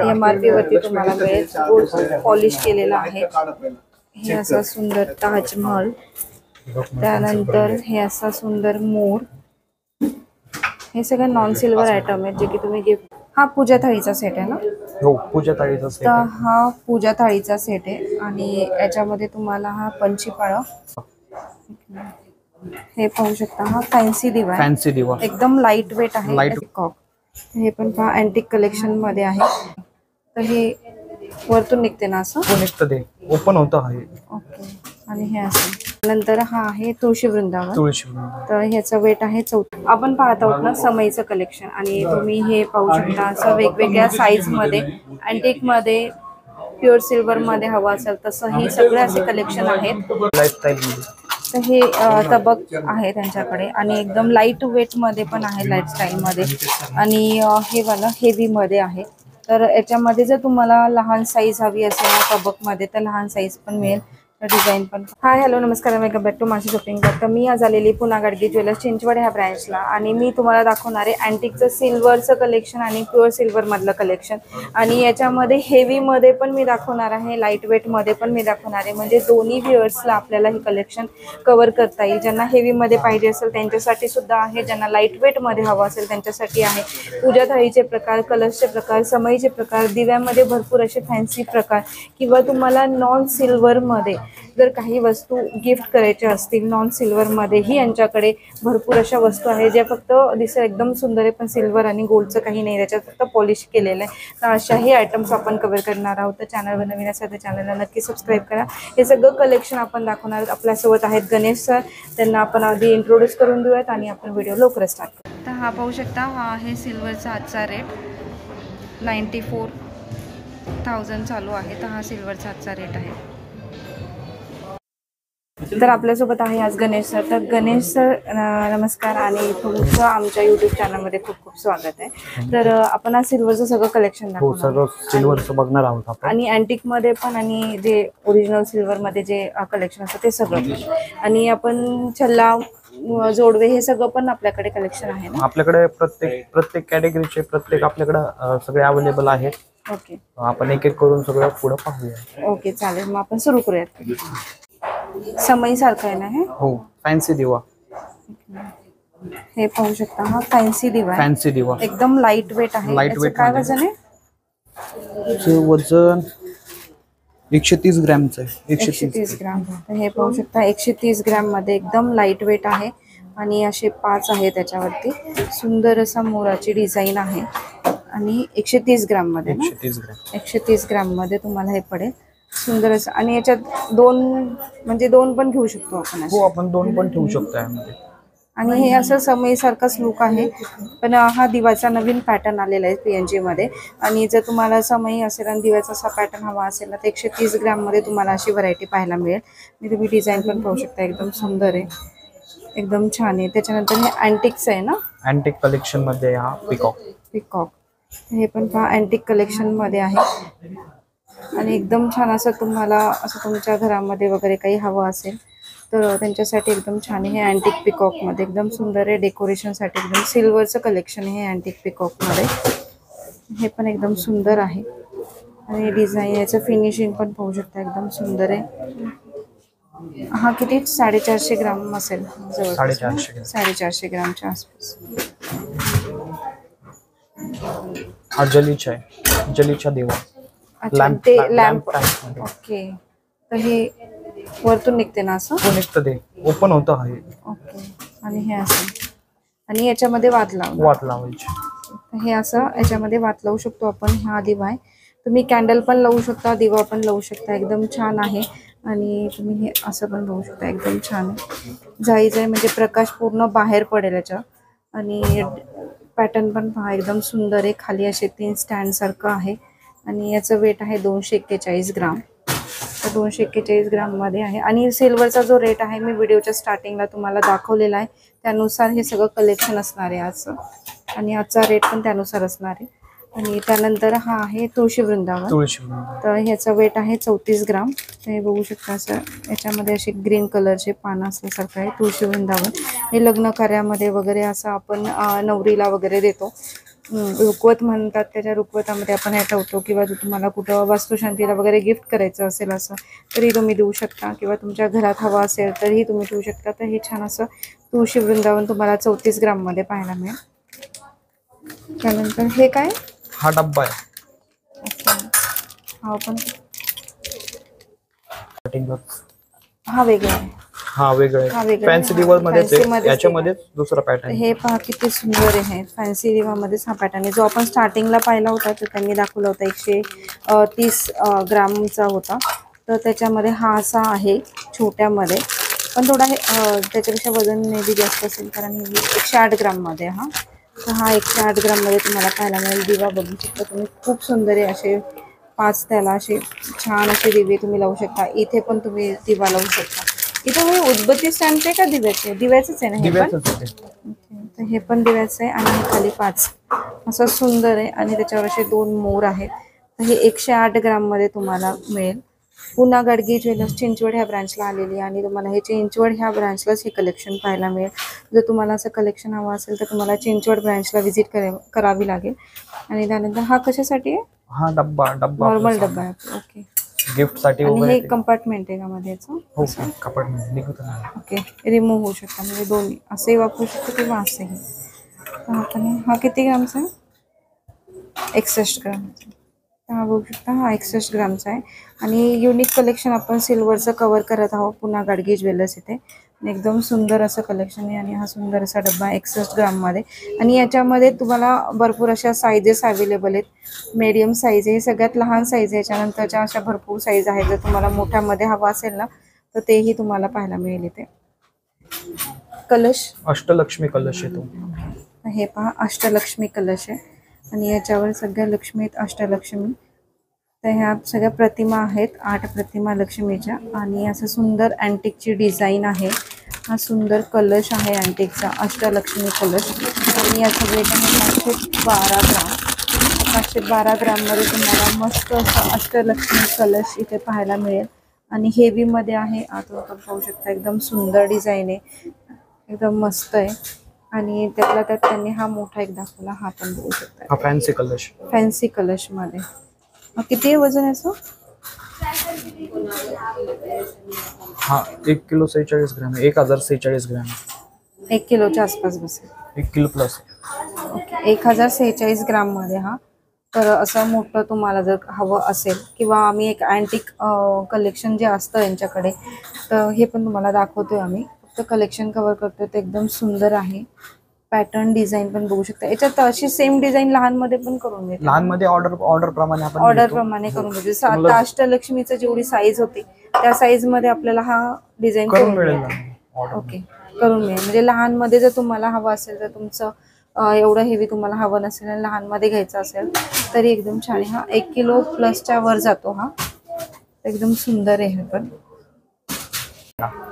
MRP वरती तुम्हाला मिळेल. गोल्ड पॉलिश केलेला आहे. हे असा सुंदर ताजमहल, त्यानंतर हे असा सुंदर मोर, हे सगळे नॉन सिल्वर आयटम आहेत जे की तुम्ही गिफ्ट. हा पूजा थाळीचा सेट आहे ना? हो, पूजा थाळीचा सेट. तर हा पूजा थाळीचा सेट आहे आणि याच्यामध्ये तुम्हाला हा पंचीपाळा, हे पाहू शकता. हा फॅन्सी दिवा आहे, फॅन्सी दिवा एकदम लाईट वेट आहे. लाईट. हे पण पहा अँटिक कलेक्शन मध्ये आहे. तर हे वरतून निघते ना असं? हो, निघतं ते, ओपन होतं आहे. ओके. आणि हे असं नंतर हा आहे तुळशी वृंदावन. तर ह्याचं वेट आहे 14. आपण पाहत आहोत ना समईचं कलेक्शन, आणि तुम्ही हे पाहू शकता असं वेगवेगळ्या साईज मध्ये, अँटिक मध्ये, प्युअर सिल्वर मध्ये हवं असेल तसं हे सगळे असे कलेक्शन आहेत. लाईफस्टाईल मध्ये तर हे तबक आहे त्यांच्याकडे, आणि एकदम लाईट वेट मध्ये पण आहे, लाईट स्टाईल मध्ये, आणि हे वाला हेवी मध्ये आहे. तर याच्यामध्ये जर तुम्हाला लहान साईज हवी असेल ना तबक मध्ये, तर लहान साईज पण मिळेल, डिझाईन पण. हाय हॅलो नमस्कार, welcome back to Mansi shopping. तर मी आज आलेली पुन्हा गाडगे ज्वेलर्स चिंचवड ह्या ब्रँचला, आणि मी तुम्हाला दाखवणार आहे अँटिकचं सिल्वरचं कलेक्शन आणि प्युअर सिल्वर मधलं कलेक्शन. आणि याच्यामध्ये हेवी मध्ये पण मी दाखवणार आहे, लाईट वेट मध्ये पण मी दाखवणार आहे, म्हणजे दोन्ही व्ह्युअर्सला आपल्याला हे कलेक्शन कव्हर करता येईल. ज्यांना हेवी मध्ये पाहिजे असेल त्यांच्यासाठी सुद्धा आहे, ज्यांना लाईट वेट मध्ये हवं असेल त्यांच्यासाठी आहे. पूजा थाळीचे प्रकार, कलशचे प्रकार, समईचे प्रकार, दिव्यामध्ये भरपूर असे फॅन्सी प्रकार, किंवा तुम्हाला नॉन सिल्वर मध्ये जर काही वस्तू गिफ्ट करायच्या असतील नॉन सिल्वरमध्येही यांच्याकडे भरपूर अशा वस्तू आहेत ज्या फक्त दिसेल एकदम सुंदर आहे, पण सिल्वर आणि गोल्डचं काही नाही, त्याच्यात फक्त पॉलिश केलेलं आहे. तर अशाही आयटम्स आपण कव्हर करणार आहोत. तर चॅनलवर नवीन असेल तर चॅनलला नक्की सबस्क्राईब करा. हे सगळं कलेक्शन आपण दाखवणार आहोत. आपल्यासोबत आहेत गणेश सर, त्यांना आपण आधी इंट्रोड्यूस करून देऊयात आणि आपण व्हिडिओ लवकरच स्टार्ट करू. तर हा पाहू शकता, हा आहे सिल्वरचा आजचा रेट 94,000 चालू आहे. तर हा सिल्वरचा आजचा रेट आहे. तर आपल्यासोबत आहे आज गणेश सर. तर गणेश सर नमस्कार, आणि तुमचं आमच्या यूट्यूब चॅनलमध्ये खूप खूप स्वागत आहे. तर आपण आज सिल्वरचं सगळं कलेक्शन दाखवणार सगळं सिल्वरचं बघणार आहोत आपण, आणि अँटिक मध्ये पण, आणि जे ओरिजिनल सिल्वर मध्ये जे कलेक्शन असतं ते सगळं. आणि आपण छल्ला, जोडवे, हे सगळं पण आपल्याकडे कलेक्शन आहे ना? आपल्याकडे प्रत्येक कॅटेगरीचे प्रत्येक आपल्याकडे सगळे अवेलेबल आहेत. ओके, आपण एक एक करून सगळं पुढे पाहूया. ओके चालेल, मग आपण सुरू करूयात. समई सारखं आहे ना हे? हो, फॅन्सी दिवा. हे पाहू शकता, हा फॅन्सी दिवा आहे, फॅन्सी दिवा, एकदम लाईट वेट आहे. Light weight. काय वजन आहे? वजन 130 ग्रॅमचं आहे. 130 ग्रॅम. तर हे पाहू शकता 130 ग्रॅम मध्ये एकदम लाईट वेट आहे, आणि असे 5 आहे त्याच्यावरती. सुंदर असा मोराची डिझाईन आहे, आणि 130 ग्रॅम मध्ये. 130 ग्रॅम मध्ये तुम्हाला हे पडेल. सुंदर असं, आणि याच्यात दोन पण घेऊ शकतो आपण. हो, आपण 2 पण ठेवू शकतो यामध्ये. आणि हे असं समईसारखाच लुक आहे, पण हा दिवाचा नवीन पॅटर्न आलेला आहे PNG मध्ये. आणि जर तुम्हाला समई असेल आणि दिव्याचा असा पॅटर्न हवा असेल ना, तर 130 ग्रॅम मध्ये तुम्हाला अशी व्हरायटी पाहायला मिळेल. आणि तुम्ही डिझाईन पण पाहू शकता, एकदम सुंदर आहे, एकदम छान आहे. त्याच्यानंतर हे अँटिकचं आहे ना? अँटिक कलेक्शन मध्ये हा पिकॉक. हे पण पहा अँटिक कलेक्शन मध्ये आहे, आणि एकदम छान असं तुम्हाला असं तुमच्या घरामध्ये वगैरे काही हवं असेल तर त्यांच्यासाठी एकदम छान आहे. हे अँटिक पिकॉक मध्ये एकदम सुंदर आहे, डेकोरेशनसाठी एकदम सिल्वरचं कलेक्शन आहे हे अँटिक पिकॉक मध्ये. हे पण एकदम सुंदर आहे, आणि डिझाईन, याचं फिनिशिंग पण पाहू शकता, एकदम सुंदर आहे. हा किती 450 ग्राम असेल, जवळ 450 ग्रामच्या आसपास. हा जलीचा दिवा, लॅम्प. ओके, तर हे वरतून निघते ना असं? हो, निघतं ते, ओपन होतं आहे. ओके, आणि हे असं, आणि याच्यामध्ये वात लावायची. हे असं याच्यामध्ये वात लावू शकतो आपण. हा दिवा आहे, तुम्ही कॅन्डल पण लावू शकता, दिवा पण लावू शकता, एकदम छान आहे. आणि तुम्ही हे असं पण लावू शकता, एकदम छान आहे. जाई म्हणजे प्रकाश पूर्ण बाहेर पडेल याच्या. आणि पॅटर्न पण पहा, एकदम सुंदर आहे. खाली असे 3 स्टँड सारखं आहे, आणि याचं वेट आहे 241 ग्राम. तर 241 ग्राम मध्ये आहे. आणि सिल्वरचा जो रेट आहे मी व्हिडिओच्या स्टार्टिंगला तुम्हाला दाखवलेला आहे, त्यानुसार हे सगळं कलेक्शन असणार आहे आजचं, आणि आजचा रेट पण त्यानुसार असणार आहे. आणि त्यानंतर हा आहे तुळशी वृंदावन. तर ह्याचं वेट आहे 34 ग्राम. तर हे बघू शकता, असं याच्यामध्ये असे ग्रीन कलरचे पानं असल्यासारखं आहे तुळशी वृंदावन. हे लग्न कार्यामध्ये वगैरे असं आपण नवरीला वगैरे देतो. रुखवत म्हणतात, त्याच्या रुखवतामध्ये आपण हे ठेवतो, किंवा जर तुम्हाला कुठं वास्तुशांतीला वगैरे गिफ्ट करायचं असेल असं तरी तुम्ही देऊ शकता, किंवा तुमच्या घरात हवा असेल तरीही तुम्ही ठेवू शकता. तर हे छान असं तुळशी वृंदावन तुम्हाला 34 ग्राममध्ये पाहायला मिळेल. त्यानंतर हे काय, हा डब्बा आहे. हा पण हा वेगळा आहे. हा वेगळं हा आहे. वेगळा फॅन्सी आहे. दिवाळ मध्ये Fancy मध्येच याच्यामध्ये दुसरा पॅटर्न. हे पहा किती सुंदर आहे. फॅन्सी दिवामध्येच हा पॅटर्न आहे. जो आपण स्टार्टिंगला पाहिला होता तर त्यांनी दाखवला होता 130 ग्रामचा होता. तर त्याच्यामध्ये हा असा आहे छोट्यामध्ये, पण थोडा हे त्याच्यापेक्षा वजन मे बी जास्त असेल, कारण हे 108 ग्राममध्ये. हा तर हा 108 ग्राममध्ये तुम्हाला पाहायला मिळेल. दिवा बघू शकता तुम्ही, खूप सुंदर आहे. असे 5 त्याला असे छान असे दिवे तुम्ही लावू शकता. इथे पण तुम्ही दिवा लावू शकता. इथे हे उदबत्ती स्टँडचे का दिव्याचे? दिव्याचंच आहे ना हे पण? तर हे पण दिव्याचं आहे. आणि हे खाली 5 असं सुंदर आहे. आणि त्याच्यावर असे 2 मोर आहेत. तर हे 108 ग्राममध्ये तुम्हाला मिळेल. पुन्हा गाडगे ज्वेलर्स चिंचवड ह्या ब्रांचला आलेली आहे, आणि तुम्हाला हे चिंचवड ह्या ब्रांचलाच हे कलेक्शन पाहायला मिळेल. जर तुम्हाला असं कलेक्शन हवं असेल तर तुम्हाला चिंचवड ब्रांचला व्हिजिट करावी लागेल. आणि त्यानंतर हा कशासाठी आहे? हा डब्बा नॉर्मल डब्बा आहे. ओके. गिफ्ट साठी आणि वगैरे. हे कंपार्टमेंट आहे का मध्ये याचं? हो, कंपार्टमेंट निघत आहे. ओके, रिमूव्ह होऊ शकता, म्हणजे दोन्ही असेही वापरू शकतो किंवा असेही. आपण हा किती ग्रामचा आहे? 61 ग्रामचा. हा बघू शकता, हा 61 ग्रामचा आहे. आणि युनिक कलेक्शन आपण सिल्वरचं कव्हर करत आहोत पुन्हा गाडगे ज्वेलर्स इथे. एकदम सुंदर असं कलेक्शन आहे. आणि हा सुंदर असा डब्बा 61 ग्राममध्ये. आणि याच्यामध्ये तुम्हाला भरपूर अशा साईजेस अवेलेबल आहेत. मीडियम साईज आहे, सगळ्यात लहान साईज आहे. याच्यानंतरच्या अशा भरपूर साईज आहेत. जर तुम्हाला मोठ्यामध्ये हवा असेल ना तर तेही तुम्हाला पाहायला मिळेल इथे. कलश, अष्टलक्ष्मी कलश येतो. हे पहा अष्टलक्ष्मी कलश आहे. आणि याच्यावर सगळ्या लक्ष्मी आहेत, अष्टलक्ष्मी. तर ह्या सगळ्या प्रतिमा आहेत, 8 प्रतिमा लक्ष्मीच्या. आणि असं सुंदर अँटिकची डिझाईन आहे. हा सुंदर कलश आहे अँटिकचा, अष्टलक्ष्मी कलश. आणि याचं वेट आहे 512 ग्राम. 512 ग्राममध्ये तुम्हाला मस्त असं अष्टलक्ष्मी कलश इथे पाहायला मिळेल. आणि हेवीमध्ये आहे, आतून आपण पाहू शकता एकदम सुंदर डिझाईन आहे, एकदम मस्त आहे. आणि त्यातला त्यात त्यांनी हा मोठा एक दाखवला, हा पण बघू शकता. हा फॅन्सी कलश. फॅन्सी कलशमध्ये किती वजन याचं? हा 1 किलो 46 ग्राम, 1046 ग्राम. 1 किलोच्या आसपास बसेल. 1 किलो प्लस. ओके, 1046 ग्राममध्ये. हा तर असं मोठं तुम्हाला जर हवं असेल, किंवा आम्ही एक अँटिक कलेक्शन जे असतं यांच्याकडे, तर हे पण तुम्हाला दाखवतोय आम्ही. फक्त कलेक्शन कव्हर करतोय. ते एकदम सुंदर आहे. पॅटर्न डिझाईन पण बघू शकता. याच्यात अशी सेम डिझाईन लहानमध्ये पण करून देते. लहानमध्ये ऑर्डर प्रमाणे आपण ऑर्डर प्रमाणे करून देते. जसं आता अष्टलक्ष्मीचं जेवढी साईज होती त्या साईज मध्ये आपल्याला हा डिझाईन करून मिळेल. ओके, करून मिळेल. म्हणजे लहानमध्ये जर तुम्हाला हवं असेल, तर तुमचं एवढं हेवी तुम्हाला हवं नसेल आणि लहानमध्ये घ्यायचं असेल तरी एकदम छान आहे. हा 1 किलो प्लसच्या वर जातो. हा एकदम सुंदर आहे. पण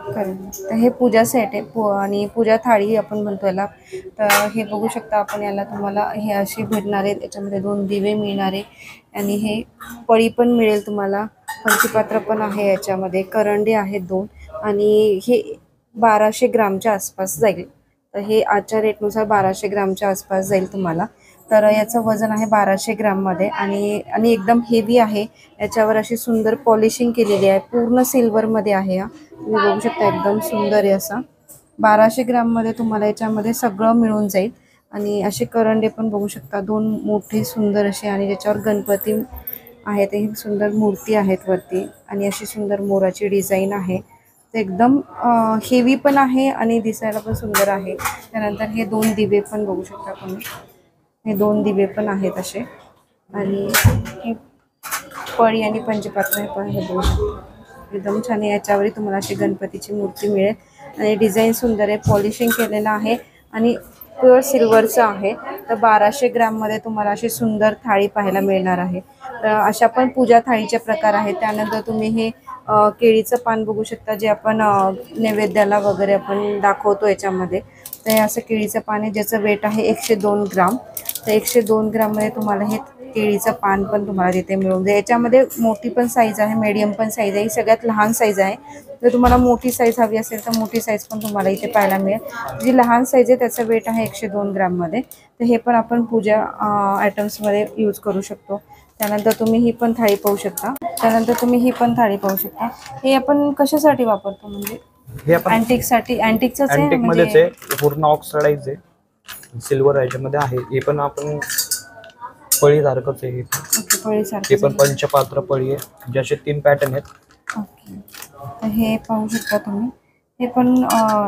तर हे पूजा सेट आहे, आणि पूजा थाळी आपण म्हणतो याला. तर हे बघू शकता आपण, याला तुम्हाला हे असे भेटणार आहे. त्याच्यामध्ये 2 दिवे मिळणार आहे. आणि हे पळी पण मिळेल तुम्हाला, पंचपात्र पण आहे याच्यामध्ये, करंडे आहेत 2. आणि हे 1200 ग्रामच्या आसपास जाईल. तर हे आजच्या रेटनुसार 1200 ग्रामच्या आसपास जाईल तुम्हाला. तर याचं वजन आहे 1200 ग्राममध्ये. आणि एकदम हेवी आहे. याच्यावर अशी सुंदर पॉलिशिंग केलेली आहे, पूर्ण सिल्वरमध्ये आहे. हा तुम्ही बघू शकता, एकदम सुंदर आहे असा. 1200 ग्राममध्ये तुम्हाला याच्यामध्ये सगळं मिळून जाईल. आणि असे करंडे पण बघू शकता, 2 मोठे सुंदर असे, आणि ज्याच्यावर गणपती आहेत. ही सुंदर मूर्ती आहेत वरती, आणि अशी सुंदर मोराची डिझाईन आहे. ते एकदम हेवी पण आहे आणि दिसायला पण सुंदर आहे. त्यानंतर हे 2 दिवे पण बघू शकता तुम्ही, हे 2 दिवे पण आहेत असे. आणि हे पळी आणि पंचपात्र हे पण हे बघू शकता, एकदम छान आहे. याच्यावरही तुम्हाला अशी गणपतीची मूर्ती मिळेल. आणि डिझाईन सुंदर आहे, पॉलिशिंग केलेलं आहे, आणि प्युअर सिल्वरचं आहे. तर 1200 ग्राममध्ये तुम्हाला अशी सुंदर थाळी पाहायला मिळणार आहे. तर अशा पण पूजा थाळीचे प्रकार आहेत. त्यानंतर तुम्ही हे केळीचं पान बघू शकता, जे आपण नैवेद्याला वगैरे आपण दाखवतो याच्यामध्ये. तर हे असं केळीचं पान आहे, ज्याचं वेट आहे 102 ग्राम. तर 102 ग्राममध्ये तुम्हाला हे केळीचं पान पण तुम्हाला तिथे मिळून जाईल. याच्यामध्ये मोठी पण साईज आहे, मीडियम पण साईज आहे, ही सगळ्यात लहान साईज आहे. जर तुम्हाला मोठी साईज हवी असेल तर मोठी साईज पण तुम्हाला इथे पाहायला मिळेल. जी लहान साईज आहे त्याचं वेट आहे 102 ग्राममध्ये. तर हे पण आपण पूजा आयटम्समध्ये यूज करू शकतो. त्यानंतर तुम्ही ही पण थाळी पाहू शकता. हे आपण कशासाठी वापरतो म्हणजे हे आपण अँटिकसाठी? अँटिकचंच आहे अँटिक म्हणजे मध्येच आहे, पूर्ण ऑक्सिडाइज आहे, सिल्वर ह्याच्यामध्ये आहे. हे पण आपण पळी सारखंच आहे. ओके, पळीसारखं. हे पण पंचपात्र पळी आहे, ज्याचे 3 पॅटर्न आहेत. ओके, तर हे पाहू शकता तुम्ही. हे पण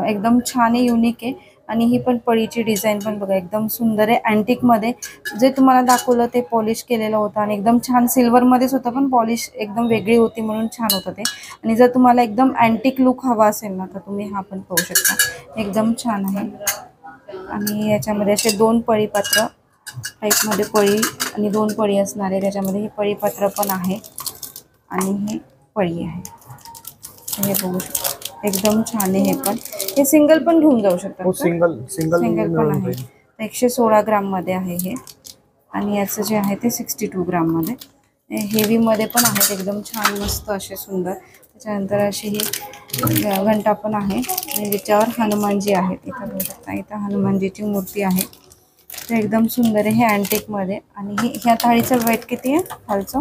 एकदम छान आहे, युनिक आहे. आणि ही पण पळीची डिझाईन पण बघा एकदम सुंदर आहे. अँटिकमध्ये जे तुम्हाला दाखवलं ते पॉलिश केलेलं होतं आणि एकदम छान सिल्वरमध्येच होतं, पण पॉलिश एकदम वेगळी होती म्हणून छान होतं ते. आणि जर तुम्हाला एकदम अँटिक लुक हवा असेल ना तर तुम्ही हा पण पाहू शकता, एकदम छान आहे. आणि याच्यामध्ये असे 2 पळीपात्र टाईपमध्ये पळी आणि 2 पळी असणार आहे. त्याच्यामध्ये हे पळीपात्र पण आहे आणि ही पळी आहे. हे बघू शकता, एकदम छान आहे. हे पण हे सिंगल पण घेऊन जाऊ शकतात. हो, सिंगल पण आहे. 116 ग्राममध्ये आहे हे. आणि याचं जे आहे ते 62 ग्राममध्ये. हेवीमध्ये पण आहेत, एकदम छान मस्त असे सुंदर. त्याच्यानंतर अशी ही घंटा पण आहे आणि ज्याच्यावर हनुमानजी आहेत. इथं बघू शकता, इथं हनुमानजीची मूर्ती आहे. ते एकदम सुंदर आहे, हे अँटिकमध्ये. आणि ह्या थाळीचं वेट किती आहे खालचं?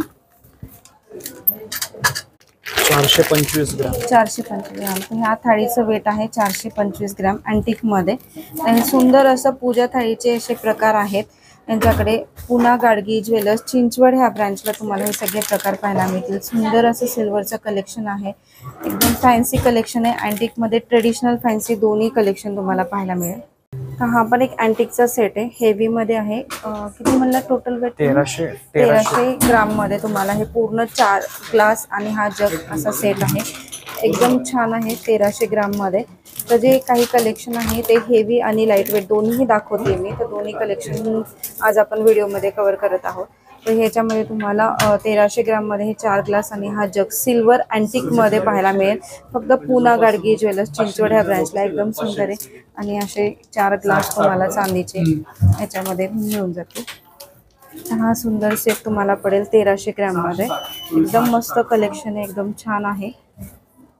425 ग्राम. 425 ग्राम. तर ह्या थाळीचं वेट आहे 425 ग्राम अँटिकमध्ये. आणि सुंदर असं पूजा थाळीचे असे प्रकार आहेत यांच्याकडे. पुना गाडगी ज्वेलर्स चिंचवड ह्या ब्रँचला तुम्हाला हे सगळे प्रकार पाहायला मिळतील. सुंदर असं सिल्वरचं कलेक्शन आहे, एकदम फॅन्सी कलेक्शन आहे. अँटिकमध्ये ट्रेडिशनल फॅन्सी दोन्ही कलेक्शन तुम्हाला पाहायला मिळेल. तर हा पण एक अँटिकचा सेट आहे, हेवीमध्ये आहे. किती म्हणला टोटल वेट? 1300 ग्राममध्ये तुम्हाला हे पूर्ण 4 ग्लास आणि हा जग असा सेट आहे. एकदम छान आहे, 1300 ग्राममध्ये. तर जे काही कलेक्शन आहे ते हेवी आणि लाईट वेट दोन्हीही दाखवते मी. तर दोन्ही कलेक्शन आज आपण व्हिडिओमध्ये कव्हर करत आहोत. तर ह्याच्यामध्ये तुम्हाला 1300 ग्राममध्ये हे 4 ग्लास आणि हा जग सिल्वर अँटिकमध्ये पाहायला मिळेल. फक्त पुना गाडगी ज्वेलर्स चिंचवड ह्या ब्रँचला. एकदम सुंदर आहे. आणि असे 4 ग्लास तुम्हाला चांदीचे ह्याच्यामध्ये मिळून जाते. हा सुंदर सेट तुम्हाला पडेल 1300 ग्राममध्ये. एकदम मस्त कलेक्शन आहे, एकदम छान आहे.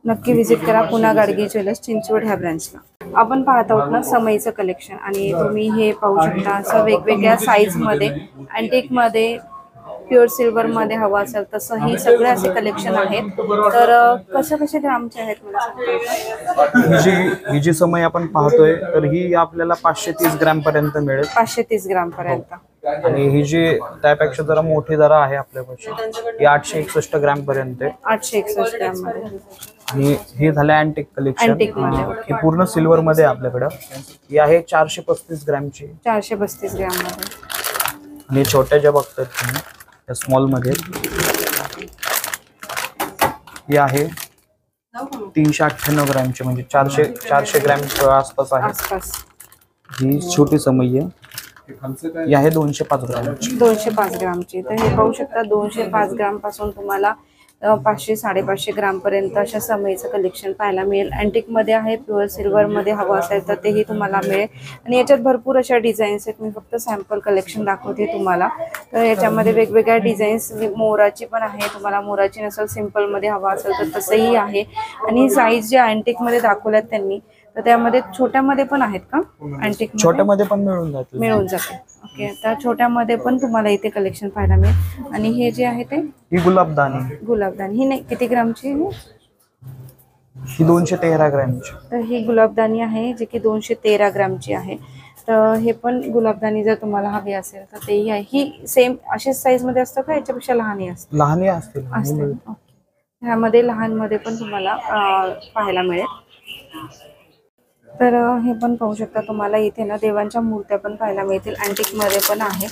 नक्की व्हिजिट करा पुना गाडगी ज्वेलर्स चिंचवड ह्या ब्रँचला. आपण पाहत आहोत ना समईचं कलेक्शन. आणि तुम्ही हे पाहू शकता असं वेगवेगळ्या साईजमध्ये अँटिकमध्ये, प्युअर सिल्वरमध्ये हवं असेल तसं ही सगळे असे कलेक्शन आहेत. तर कसे ग्रामचे आहेत मला सांगता? ही जी समय आपण पाहतोय तर ही आपल्याला 530 ग्रॅम पर्यंत मिळेल. 530 ग्राम पर्यंत. आणि ही जी त्यापेक्षा जरा मोठी जरा आहे आपल्यापाशी, ही 861 ग्रॅम पर्यंत आहे. 861 ग्राम मध्ये. आणि हे झालं अँटिक कलेक्शन. ही पूर्ण सिल्वर मध्ये आपल्याकडं. ही आहे 435 ग्रॅमची. 435 ग्राम मध्ये. आणि छोट्या ज्या बघतात तुम्ही त्या स्मॉल मध्ये, ही आहे 398 ग्रॅमची, म्हणजे 400 ग्रॅम आसपास आहे. ही छोटी समई आहे. ही आहे 205 ग्रामची. 205 ग्रामची. तर हे पाहू शकता 205 ग्राम पासून तुम्हाला 500-550 ग्राम पर्यंत अशा समईचं कलेक्शन पाहायला मिळेल. अँटिकमध्ये आहे, प्युअर सिल्वरमध्ये हवं असेल तर तेही तुम्हाला मिळेल. आणि याच्यात भरपूर अशा डिझाईन्स आहेत. मी फक्त सॅम्पल कलेक्शन दाखवते तुम्हाला. तर याच्यामध्ये वेगवेगळ्या डिझाईन्स, मोराची पण आहे. तुम्हाला मोराची नसेल सिम्पलमध्ये हवा असेल तर तसंही आहे. आणि साईज जे अँटिकमध्ये दाखवल्यात त्यांनी, तर त्यामध्ये छोट्यामध्ये पण आहेत का? अँटिक छोट्यामध्ये पण मिळून जाते. ओके, तर छोट्यामध्ये पण तुम्हाला इथे कलेक्शन पाहायला मिळेल. आणि हे जे आहे ते ही गुलाबदानी ही नाही, किती ग्रामची? ही 213 ग्रॅमची. तर ही गुलाबदानी आहे जी की 213 ग्रामची आहे. तर हे पण गुलाबदानी जर तुम्हाला हवी असेल तर तेही आहे. ही सेम अशीच साईज मध्ये असतं का याच्यापेक्षा लहानही असतं? लहानही असतील. ह्यामध्ये लहानमध्ये पण तुम्हाला पाहायला मिळेल. तर हे पण पाहू शकता तुम्हाला इथे ना देवांच्या मूर्त्या पण पाहायला मिळतील. अँटिकमध्ये पण आहे.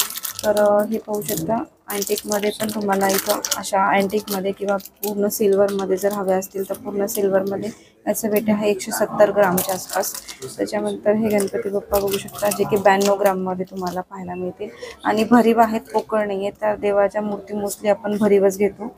तर हे पाहू शकता अँटिकमध्ये पण तुम्हाला इथं अशा अँटिकमध्ये किंवा पूर्ण सिल्वरमध्ये जर हव्या असतील तर पूर्ण सिल्वरमध्ये याचं वेट आहे 170 ग्रामच्या आसपास. त्याच्यानंतर हे गणपती बाप्पा बघू शकता जे की 92 ग्राममध्ये तुम्हाला पाहायला मिळतील. आणि भरीव आहेत, पोकळ नाही आहेत. तर देवाच्या मूर्ती मोस्टली आपण भरीवच घेतो.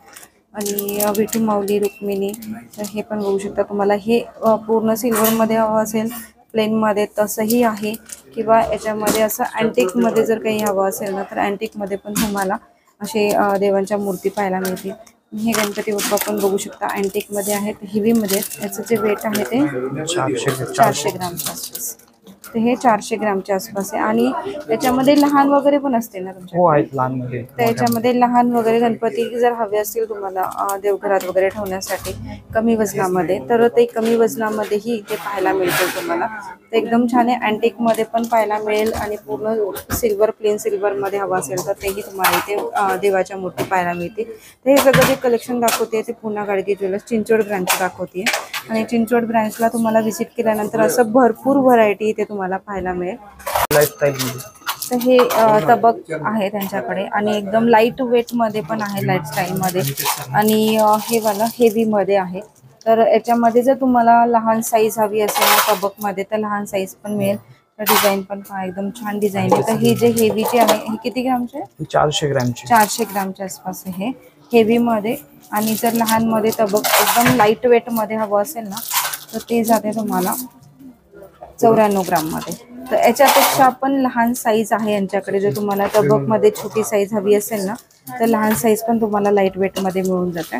आणि विठू माऊली, रुक्मिणी, तर हे पण बघू शकता तुम्हाला. हे पूर्ण सिल्वरमध्ये हवं असेल प्लेनमध्ये तसंही आहे, किंवा याच्यामध्ये असं अँटिकमध्ये जर काही हवं असेल ना तर अँटिकमध्ये पण तुम्हाला असे देवांच्या मूर्ती पाहायला मिळतील. हे गणपती बाप्पा पण बघू शकता अँटिक मध्ये आहेत, हेवी मध्ये. याचं जे वेट आहे ते 400 ग्रामच्या आसपास. तर हे 400 ग्रामच्या आसपास आहे. आणि त्याच्यामध्ये लहान वगैरे पण असते ना तुमच्या? हो आहेत लहान मध्ये. त्याच्यामध्ये लहान वगैरे गणपती जर हवे असतील तुम्हाला देवघरात वगैरे ठेवण्यासाठी कमी वजनामध्ये, तर ते कमी वजनामध्येही इथे पाहायला मिळतील तुम्हाला. तर एकदम छान आहे, अँटिक मध्ये पण पाहायला मिळेल. आणि पूर्ण सिल्वर, प्लेन सिल्वर मध्ये हवा असेल तर तेही तुम्हाला इथे देवाच्या मूर्ती पाहायला मिळतील. तर हे सगळं जे कलेक्शन दाखवते ते पुन्हा गाडगे ज्वेलर्स चिंचवड ब्रँच दाखवते. आणि चिंचवड ब्रँचला तुम्हाला व्हिजिट केल्यानंतर असं भरपूर व्हरायटी इथे तुम्हाला पाहायला मिळेल. लाईफस्टाईल मध्ये तर हे तबक आहे त्यांच्याकडे आणि एकदम लाईट वेट मध्ये पण आहे, लाईट स्टाईल मध्ये. आणि हे वाला हेवी मध्ये आहे. तर याच्यामध्ये जर तुम्हाला लहान साईज हवी असेल ना तबक मध्ये, तर लहान साईज पण मिळेल. तर डिझाईन पण पहा, एकदम छान डिझाईन आहे. तर हे जे हेवीचे आहे हे किती ग्रामचे? 400 ग्रामचे. 400 ग्रामच्या आसपास आहे हेवी मध्ये. आणि जर लहान मध्ये तबक एकदम लाईट वेट मध्ये हवं असेल ना तर ते जाते तुम्हाला 94 ग्राम मध्ये. तर याच्यापेक्षा पण लहान साईज आहे यांच्याकडे. जर तुम्हाला तबक मध्ये छोटी साईज हवी असेल ना तर लहान साईज पण तुम्हाला लाईट वेट मध्ये मिळून जाते.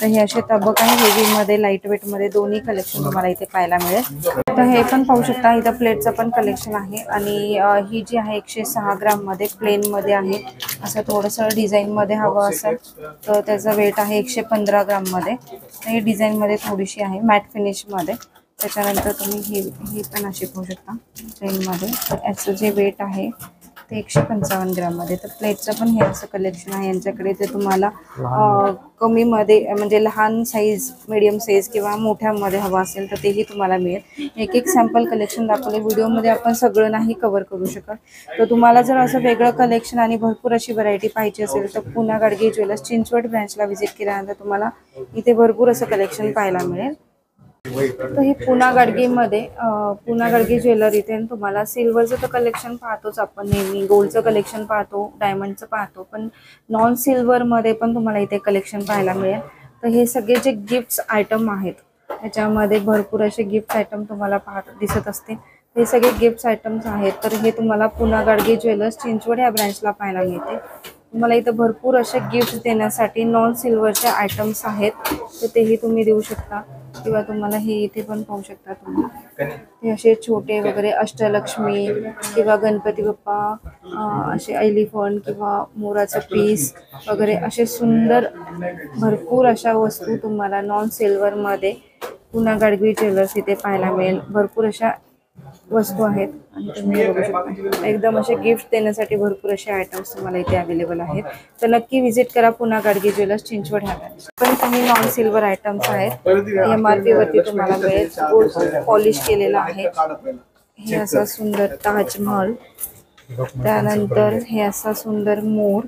तर हे असे तबक आणि हेवी मध्ये, लाईट वेट मध्ये दोन्ही कलेक्शन तुम्हाला इथे पाहायला मिळेल. तर हे पण पाहू शकता, इथं प्लेटचं पण कलेक्शन आहे. आणि ही जी आहे 106 ग्राम मध्ये प्लेन मध्ये आहे. असं थोडंसं डिझाईन मध्ये हवं असेल तर त्याचं वेट आहे 115 ग्राम मध्ये. तर ही डिझाईन मध्ये थोडीशी आहे, मॅट फिनिश मध्ये. त्याच्यानंतर तुम्ही ही पण अशी पाहू शकता प्लेनमध्ये. तर याचं जे वेट आहे ते 155 ग्राममध्ये. तर प्लेटचं पण हे असं कलेक्शन आहे यांच्याकडे. ते तुम्हाला कमीमध्ये म्हणजे लहान साईज, मीडियम साईज किंवा मोठ्यामध्ये हवा असेल तर तेही तुम्हाला मिळेल. एक एक सॅम्पल कलेक्शन दाखवले. व्हिडिओमध्ये आपण सगळं नाही कव्हर करू शकत. तर तुम्हाला जर असं वेगळं कलेक्शन आणि भरपूर अशी व्हरायटी पाहिजे असेल तर पुन्हा गाडगे ज्वेलर्स चिंचवड ब्रँचला व्हिजिट केल्यानंतर तुम्हाला इथे भरपूर असं कलेक्शन पाहायला मिळेल. तर हे पुन्हा गाडगेमध्ये पुन्हा गाडगे ज्वेलरी इथे तुम्हाला सिल्वरचं तर कलेक्शन पाहतोच आपण नेहमी, गोल्डचं कलेक्शन पाहतो, डायमंडचं पाहतो, पण नॉन सिल्वरमध्ये पण तुम्हाला इथे कलेक्शन पाहायला मिळेल. तर हे सगळे जे गिफ्ट्स आयटम आहेत त्याच्यामध्ये भरपूर असे गिफ्ट आयटम तुम्हाला दिसत असतील. हे सगळे गिफ्ट्स आयटम्स आहेत. तर हे तुम्हाला पुन्हा गाडगे ज्वेलर्स चिंचवड या ब्रँचला पाहायला मिळते. तुम्हाला इथं भरपूर असे गिफ्ट देण्यासाठी नॉन सिल्वरचे आयटम्स आहेत, तर तेही तुम्ही देऊ शकता. किंवा तुम्हाला हे इथे पण पाहू शकता तुम्ही, हे असे छोटे वगैरे अष्टलक्ष्मी किंवा गणपती बाप्पा, असे एलिफंट किंवा मोराचं पीस वगैरे असे सुंदर भरपूर अशा वस्तू तुम्हाला नॉन सिल्वरमध्ये पुन्हा गाडगे ज्वेलर्स इथे पाहायला मिळेल. भरपूर अशा वस्तू आहेत आणि तुम्ही बघू शकता एकदम असे गिफ्ट देण्यासाठी भरपूर असे आयटम्स तुम्हाला इथे अवेलेबल आहेत. तर नक्की व्हिजिट करा पुन्हा गाडगे ज्वेलर्स चिंचवड ह्या ब्रँच. पण काही नॉन सिल्वर आयटम्स आहेत, MRP वरती तुम्हाला मिळेल. गोल्ड पॉलिश केलेला आहे. हे असं सुंदर ताजमहल, त्यानंतर हे असा सुंदर मोर.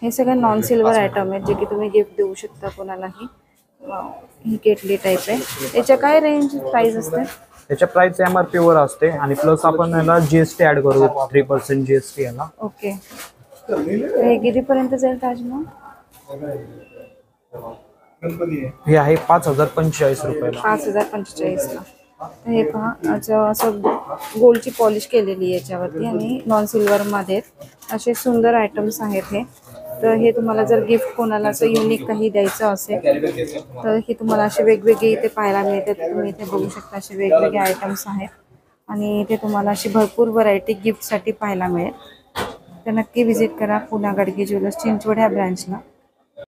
हे सगळे नॉन सिल्वर आयटम आहेत जे की तुम्ही गिफ्ट देऊ शकता कोणालाही. ही केटली टाईप आहे. याच्या काय रेंज प्राइस असते? त्याच्या प्राइस MRP वर असते आणि प्लस आपण याला GST ऍड करू, 3% GST याला. ओके. हे कितीपर्यंत जाईल ताजमहल? हे आहे 5045 रुपयाला. 5045 ला. तर हे पहा, असं गोल्डची पॉलिश केलेली आहे याच्यावरती आणि नॉन सिल्वर मध्ये असे सुंदर आयटम्स आहेत हे. तर हे तुम्हाला जर गिफ्ट कोणाला असं युनिक काही द्यायचं असेल तर हे तुम्हाला असे वेगवेगळे इथे पाहायला मिळतात. तुम्ही इथे बघू शकता असे वेगवेगळे आयटम्स आहेत आणि इथे तुम्हाला अशी भरपूर व्हरायटी गिफ्टसाठी पाहायला मिळेल. तर नक्की व्हिजिट करा पुन्हा गाडगे ज्वेलर्स चिंचवड ह्या ब्रँचला.